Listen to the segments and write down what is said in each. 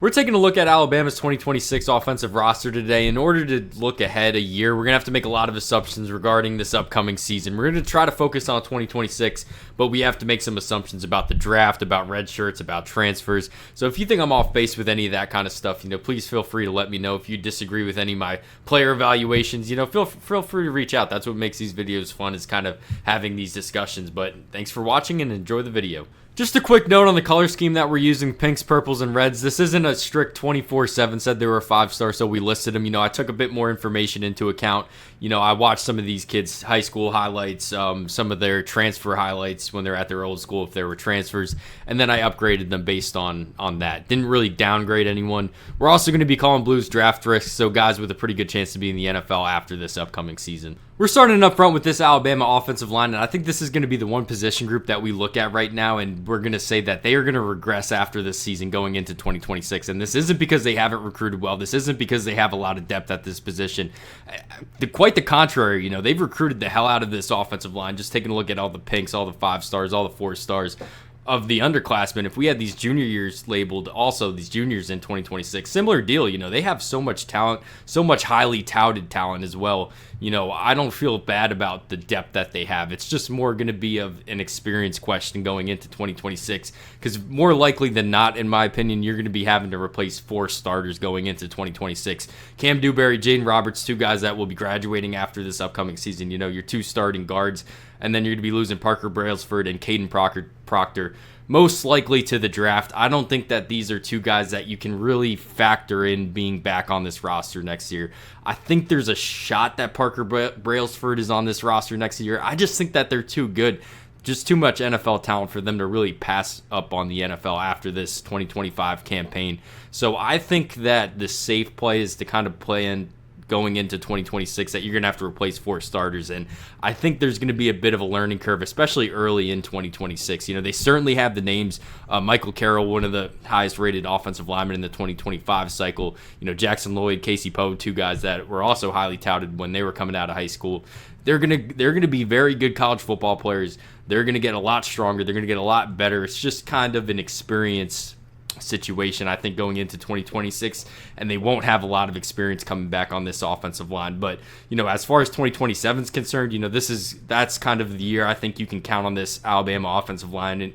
We're taking a look at Alabama's 2026 offensive roster today. In order to look ahead a year, we're going to have to make a lot of assumptions regarding this upcoming season. We're going to try to focus on 2026, but we have to make some assumptions about the draft, about red shirts, about transfers. So if you think I'm off base with any of that kind of stuff, please feel free to let me know. If you disagree with any of my player evaluations, feel free to reach out. That's what makes these videos fun, is kind of having these discussions. But thanks for watching and enjoy the video. Just a quick note on the color scheme that we're using: pinks, purples, and reds. This isn't a strict 24/7 said they were a 5-star, so we listed them. I took a bit more information into account. I watched some of these kids' high school highlights, some of their transfer highlights when they're at their old school, if there were transfers, and then I upgraded them based on that. Didn't really downgrade anyone. We're also going to be calling blues draft risks, so guys with a pretty good chance to be in the NFL after this upcoming season. We're starting up front with this Alabama offensive line, and I think this is going to be the one position group that we look at right now, and we're going to say that they are going to regress after this season going into 2026. And this isn't because they haven't recruited well. This isn't because they have a lot of depth at this position. Quite the contrary. They've recruited the hell out of this offensive line. Just taking a look at all the pinks, all the 5-stars, all the 4-stars of the underclassmen. If we had these junior years labeled, also these juniors in 2026, similar deal. They have so much talent, so much highly touted talent as well. I don't feel bad about the depth that they have. It's just more going to be of an experience question going into 2026, because more likely than not, in my opinion, you're going to be having to replace 4 starters going into 2026. Cam Dewberry, Jaden Roberts, 2 guys that will be graduating after this upcoming season. Your 2 starting guards, and then you're going to be losing Parker Brailsford and Caden Proctor, most likely to the draft. I don't think that these are 2 guys that you can really factor in being back on this roster next year. I think there's a shot that Parker Brailsford is on this roster next year. I just think that they're too good. Just too much NFL talent for them to really pass up on the NFL after this 2025 campaign. So I think that the safe play is to kind of play in going into 2026 that you're going to have to replace 4 starters. And I think there's going to be a bit of a learning curve, especially early in 2026. They certainly have the names. Michael Carroll, one of the highest rated offensive linemen in the 2025 cycle. Jackson Lloyd, Casey Poe, 2 guys that were also highly touted when they were coming out of high school. They're going to be very good college football players. They're going to get a lot stronger. They're going to get a lot better. It's just kind of an experience situation, I think, going into 2026, and they won't have a lot of experience coming back on this offensive line. But as far as 2027 is concerned, that's kind of the year I think you can count on this Alabama offensive line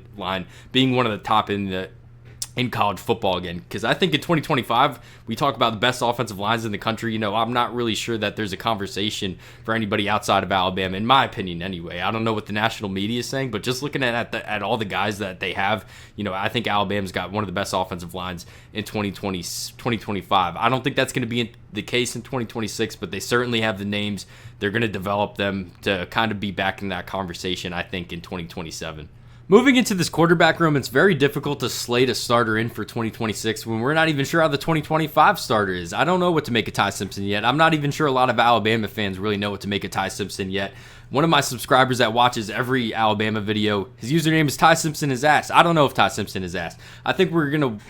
being one of the top in college football again. Because I think in 2025, we talk about the best offensive lines in the country. I'm not really sure that there's a conversation for anybody outside of Alabama, in my opinion anyway. I don't know what the national media is saying, but just looking at all the guys that they have, I think Alabama's got one of the best offensive lines in 2025. I don't think that's going to be the case in 2026, but they certainly have the names. They're going to develop them to kind of be back in that conversation, I think, in 2027. Moving into this quarterback room, it's very difficult to slate a starter in for 2026 when we're not even sure how the 2025 starter is. I don't know what to make of Ty Simpson yet. I'm not even sure a lot of Alabama fans really know what to make of Ty Simpson yet. One of my subscribers that watches every Alabama video, his username is Ty Simpson is ass. I don't know if Ty Simpson is ass. I think we're going to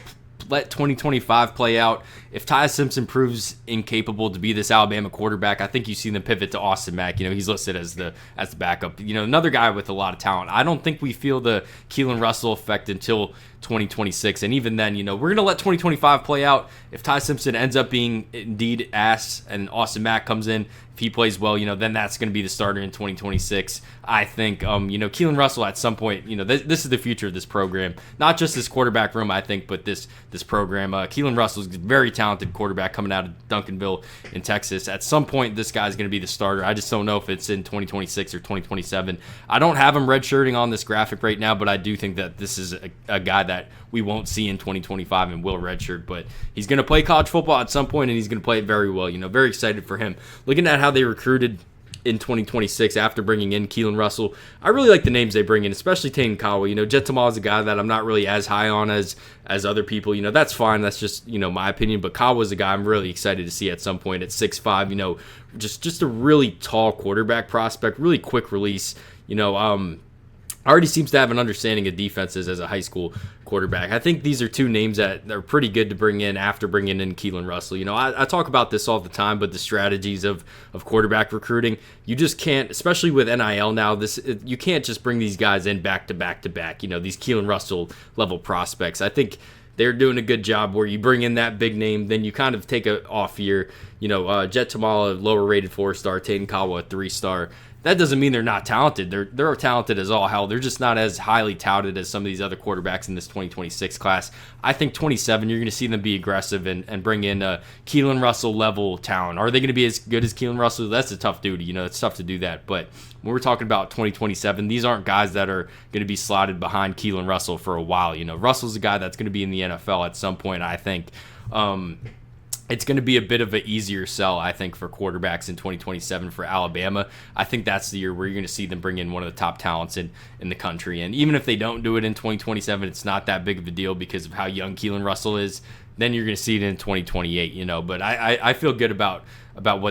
let 2025 play out. If Ty Simpson proves incapable to be this Alabama quarterback, I think you see them pivot to Austin Mack. He's listed as the backup. Another guy with a lot of talent. I don't think we feel the Keelan Russell effect until 2026, and even then, we're going to let 2025 play out. If Ty Simpson ends up being indeed ass and Austin Mack comes in, if he plays well, then that's going to be the starter in 2026. I think, Keelan Russell at some point, this is the future of this program. Not just this quarterback room, I think, but this program. Keelan Russell is a very talented quarterback coming out of Duncanville in Texas. At some point, this guy's going to be the starter. I just don't know if it's in 2026 or 2027. I don't have him redshirting on this graphic right now, but I do think that this is a guy that we won't see in 2025 and will redshirt, but he's going to play college football at some point, and he's going to play it very well. Very excited for him. Looking at how they recruited in 2026 after bringing in Keelan Russell, I really like the names they bring in, especially Tane Cowell. Jet Tamal is a guy that I'm not really as high on as other people. That's fine. That's just, my opinion. But Cowell is a guy I'm really excited to see at some point at 6'5", just a really tall quarterback prospect, really quick release. Already seems to have an understanding of defenses as a high school quarterback. I think these are 2 names that are pretty good to bring in after bringing in Keelan Russell. I talk about this all the time, but the strategies of quarterback recruiting, you just can't, especially with NIL now, you can't just bring these guys in back to back to back, these Keelan Russell level prospects. I think they're doing a good job where you bring in that big name, then you kind of take a off year. Jet Tamala, lower rated 4-star, Taden Kawa, 3-star. That doesn't mean they're not talented. They're talented as all hell. They're just not as highly touted as some of these other quarterbacks in this 2026 class. I think 27, you're going to see them be aggressive and bring in a Keelan Russell level talent. Are they going to be as good as Keelan Russell? That's a tough duty. It's tough to do that. But when we're talking about 2027, these aren't guys that are going to be slotted behind Keelan Russell for a while. Russell's a guy that's going to be in the NFL at some point, I think. It's going to be a bit of an easier sell, I think, for quarterbacks in 2027 for Alabama. I think that's the year where you're going to see them bring in one of the top talents in the country. And even if they don't do it in 2027, it's not that big of a deal because of how young Keelan Russell is. Then you're going to see it in 2028, But I feel good about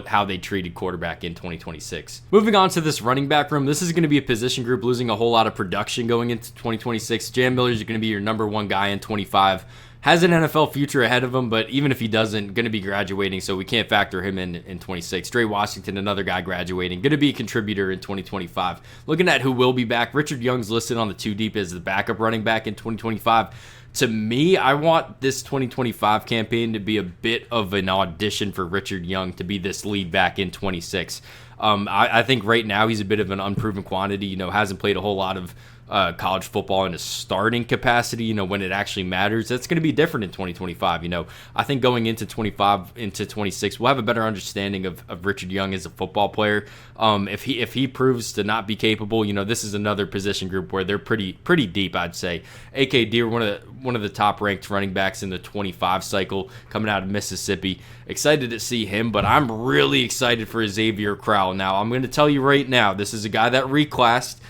how they treated quarterback in 2026. Moving on to this running back room, this is going to be a position group losing a whole lot of production going into 2026. Jam Miller is going to be your number one guy in 25. Has an NFL future ahead of him, but even if he doesn't, going to be graduating, so we can't factor him in 26. Dre Washington, another guy graduating, going to be a contributor in 2025. Looking at who will be back, Richard Young's listed on the 2 deep as the backup running back in 2025. To me, I want this 2025 campaign to be a bit of an audition for Richard Young to be this lead back in 26. I think right now he's a bit of an unproven quantity, hasn't played a whole lot of college football in a starting capacity, when it actually matters. That's going to be different in 2025. I think going into 25 into 26, we'll have a better understanding of Richard Young as a football player. If he proves to not be capable, this is another position group where they're pretty deep, I'd say. AK Deer, one of the top ranked running backs in the 25 cycle, coming out of Mississippi. Excited to see him, but I'm really excited for Xavier Crowell. Now, I'm going to tell you right now, this is a guy that reclassed.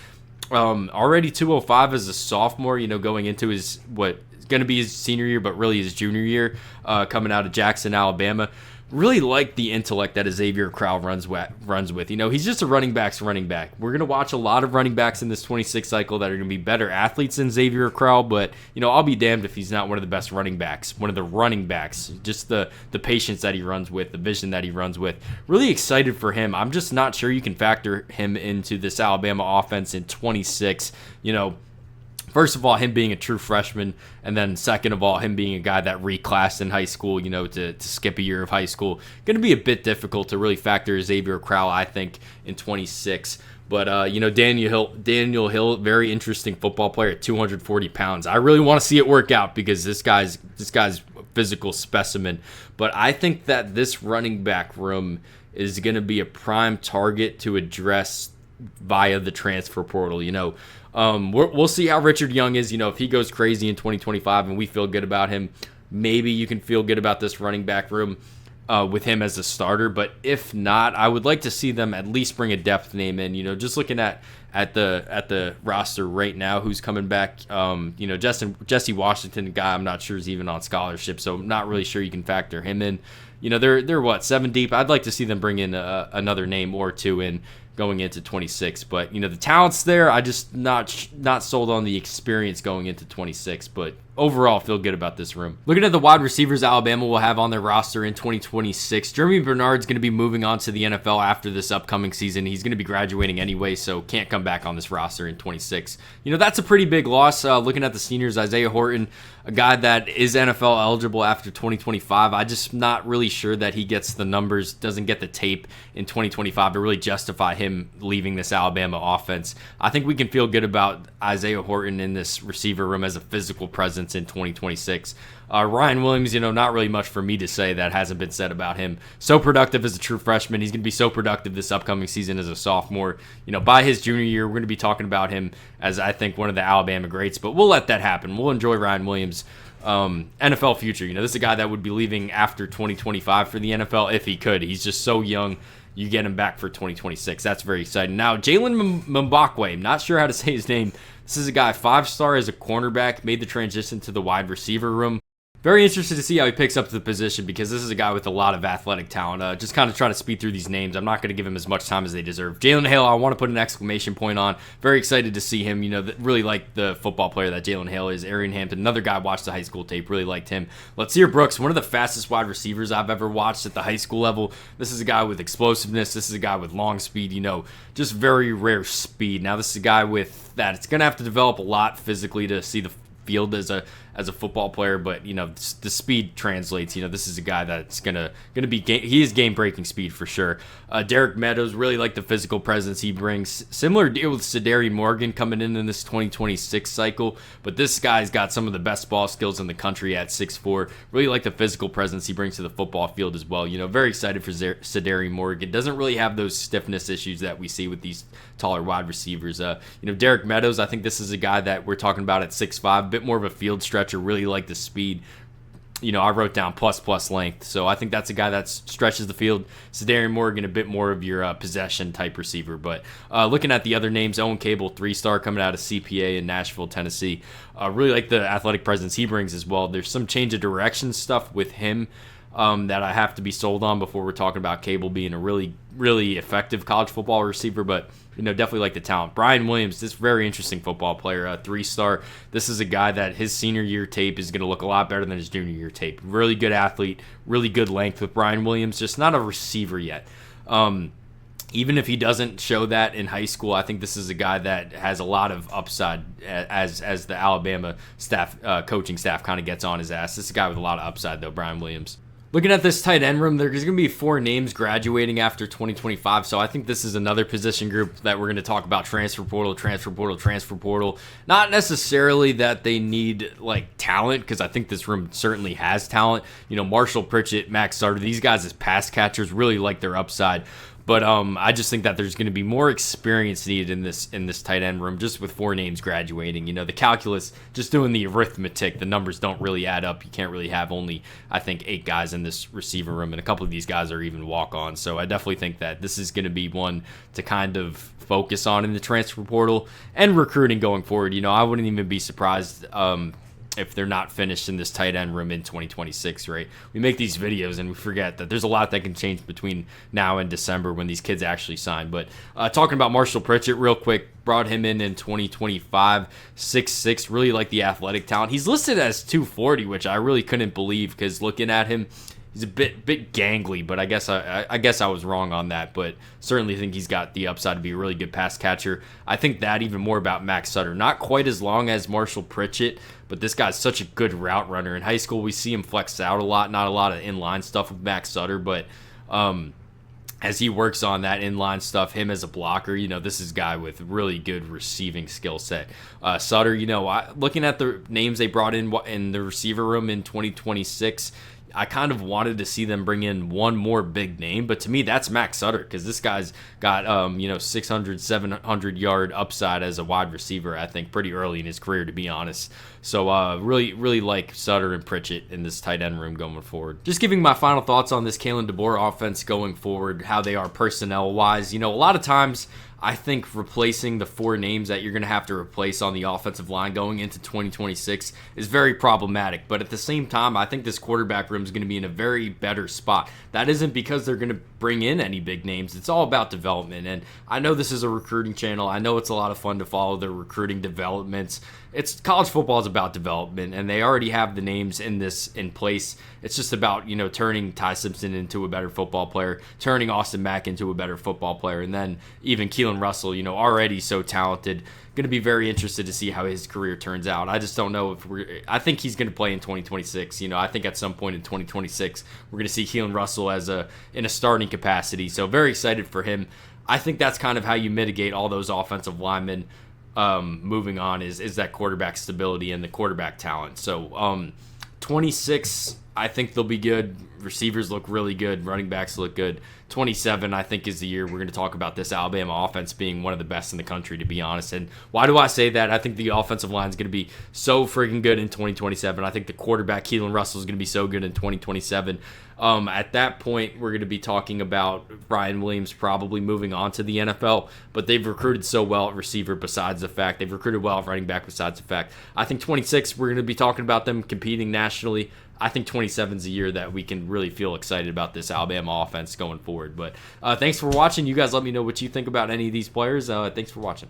Already 205 as a sophomore, going into his what is going to be his senior year, but really his junior year, coming out of Jackson, Alabama. Really like the intellect that Xavier Crowell runs with. He's just a running back's running back. We're going to watch a lot of running backs in this 26 cycle that are going to be better athletes than Xavier Crowell, but, I'll be damned if he's not one of the best running backs, one of the running backs, just the patience that he runs with, the vision that he runs with. Really excited for him. I'm just not sure you can factor him into this Alabama offense in 26, First of all, him being a true freshman, and then second of all, him being a guy that reclassed in high school, to skip a year of high school. Going to be a bit difficult to really factor Xavier Crowell, I think, in 26. But, Daniel Hill, very interesting football player at 240 pounds. I really want to see it work out because this guy's a physical specimen. But I think that this running back room is going to be a prime target to address via the transfer portal, We'll see how Richard Young is. If he goes crazy in 2025 and we feel good about him, maybe you can feel good about this running back room with him as a starter. But if not, I would like to see them at least bring a depth name in. Just looking at the roster right now, who's coming back. Jesse Washington, a guy I'm not sure is even on scholarship, so I'm not really sure you can factor him in. They're what, 7 deep. I'd like to see them bring in another name or two in going into 26, but the talent's there. I just not sold on the experience going into 26, but overall feel good about this room. Looking at the wide receivers Alabama will have on their roster in 2026, Jeremy Bernard's going to be moving on to the NFL after this upcoming season. He's going to be graduating anyway, so can't come back on this roster in 26. That's a pretty big loss. Looking at the seniors, Isaiah Horton, a guy that is NFL eligible after 2025. I just not really sure that he gets the numbers, doesn't get the tape in 2025 to really justify him leaving this Alabama offense. I think we can feel good about Isaiah Horton in this receiver room as a physical presence in 2026. Ryan Williams, not really much for me to say that hasn't been said about him. So productive as a true freshman. He's going to be so productive this upcoming season as a sophomore. By his junior year, we're going to be talking about him as, I think, one of the Alabama greats, but we'll let that happen. We'll enjoy Ryan Williams' NFL future. This is a guy that would be leaving after 2025 for the NFL if he could. He's just so young. You get him back for 2026. That's very exciting. Now, Jalen Mbakwe, I'm not sure how to say his name. This is a guy, 5-star as a cornerback, made the transition to the wide receiver room. Very interested to see how he picks up the position because this is a guy with a lot of athletic talent. Just kind of trying to speed through these names. I'm not going to give him as much time as they deserve. Jalen Hale, I want to put an exclamation point on. Very excited to see him. Really like the football player that Jalen Hale is. Arian Hampton, another guy watched the high school tape, really liked him. Latsir Brooks, one of the fastest wide receivers I've ever watched at the high school level. This is a guy with explosiveness. This is a guy with long speed, just very rare speed. Now, this is a guy with that. It's going to have to develop a lot physically to see the field as as a football player, but the speed translates. This is a guy that's gonna be he is game breaking speed for sure. Derek Meadows, really like the physical presence he brings. Similar deal with Sadari Morgan coming in this 2026 cycle, but this guy's got some of the best ball skills in the country at 6'4". Really like the physical presence he brings to the football field as well. Very excited for Sadari Morgan. Doesn't really have those stiffness issues that we see with these taller wide receivers. Derek Meadows, I think this is a guy that we're talking about at 6'5", a bit more of a field stretcher. Really like the speed. I wrote down plus length. So I think that's a guy that stretches the field. Sadarian Morgan, a bit more of your possession type receiver. But looking at the other names, Owen Cable, 3-star coming out of CPA in Nashville, Tennessee. Really like the athletic presence he brings as well. There's some change of direction stuff with him that I have to be sold on before we're talking about Cable being a really, really effective college football receiver. But definitely like the talent. Brian Williams, this very interesting football player, a 3-star. This is a guy that his senior year tape is going to look a lot better than his junior year tape. Really good athlete, really good length with Brian Williams, just not a receiver yet. Even if he doesn't show that in high school, I think this is a guy that has a lot of upside as the Alabama staff, coaching staff kind of gets on his ass. This is a guy with a lot of upside, though, Brian Williams. Looking at this tight end room, there's going to be 4 names graduating after 2025, so I think this is another position group that we're going to talk about. Transfer portal. Not necessarily that they need talent, because I think this room certainly has talent. Marshall Pritchett, Max Sutter, these guys as pass catchers, really like their upside. But I just think that there's going to be more experience needed in this tight end room, just with 4 names graduating. The calculus, just doing the arithmetic, the numbers don't really add up. You can't really have only, I think, 8 guys in this receiver room, and a couple of these guys are even walk-ons. So I definitely think that this is going to be one to kind of focus on in the transfer portal and recruiting going forward. I wouldn't even be surprised if they're not finished in this tight end room in 2026, right? We make these videos and we forget that there's a lot that can change between now and December when these kids actually sign. But talking about Marshall Pritchett real quick, brought him in 2025, 6'6", really like the athletic talent. He's listed as 240, which I really couldn't believe, because looking at him, he's a bit gangly, but I guess I was wrong on that. But certainly think he's got the upside to be a really good pass catcher. I think that even more about Max Sutter. Not quite as long as Marshall Pritchett, but this guy's such a good route runner. In high school, we see him flex out a lot. Not a lot of inline stuff with Max Sutter, but as he works on that inline stuff, him as a blocker, this is a guy with really good receiving skill set. Sutter, looking at the names they brought in the receiver room in 2026, I kind of wanted to see them bring in one more big name, but to me, that's Max Sutter, because this guy's got 600, 700 yard upside as a wide receiver, I think, pretty early in his career, to be honest. So really like Sutter and Pritchett in this tight end room going forward. Just giving my final thoughts on this Kalen DeBoer offense going forward, how they are personnel-wise. A lot of times, I think replacing the 4 names that you're going to have to replace on the offensive line going into 2026 is very problematic. But at the same time, I think this quarterback room is going to be in a very better spot. That isn't because they're going to bring in any big names. It's all about development. And I know this is a recruiting channel. I know it's a lot of fun to follow their recruiting developments. College football is about development, and they already have the names in place. It's just about, turning Ty Simpson into a better football player, turning Austin Mack into a better football player, and then even Keelan Russell, already so talented. Going to be very interested to see how his career turns out. I just don't know I think he's going to play in 2026. I think at some point in 2026, we're going to see Keelan Russell in a starting capacity. So very excited for him. I think that's kind of how you mitigate all those offensive linemen. Moving on is that quarterback stability and the quarterback talent. So 26, I think they'll be good. Receivers look really good. Running backs look good. 27, I think, is the year we're going to talk about this Alabama offense being one of the best in the country, to be honest. And why do I say that? I think the offensive line is going to be so freaking good in 2027. I think the quarterback, Keelan Russell, is going to be so good in 2027. At that point, we're going to be talking about Brian Williams probably moving on to the NFL, but they've recruited so well at receiver besides the fact. They've recruited well at running back besides the fact. I think 26, we're going to be talking about them competing nationally. I think 27 is a year that we can really feel excited about this Alabama offense going forward. But thanks for watching. You guys let me know what you think about any of these players. Thanks for watching.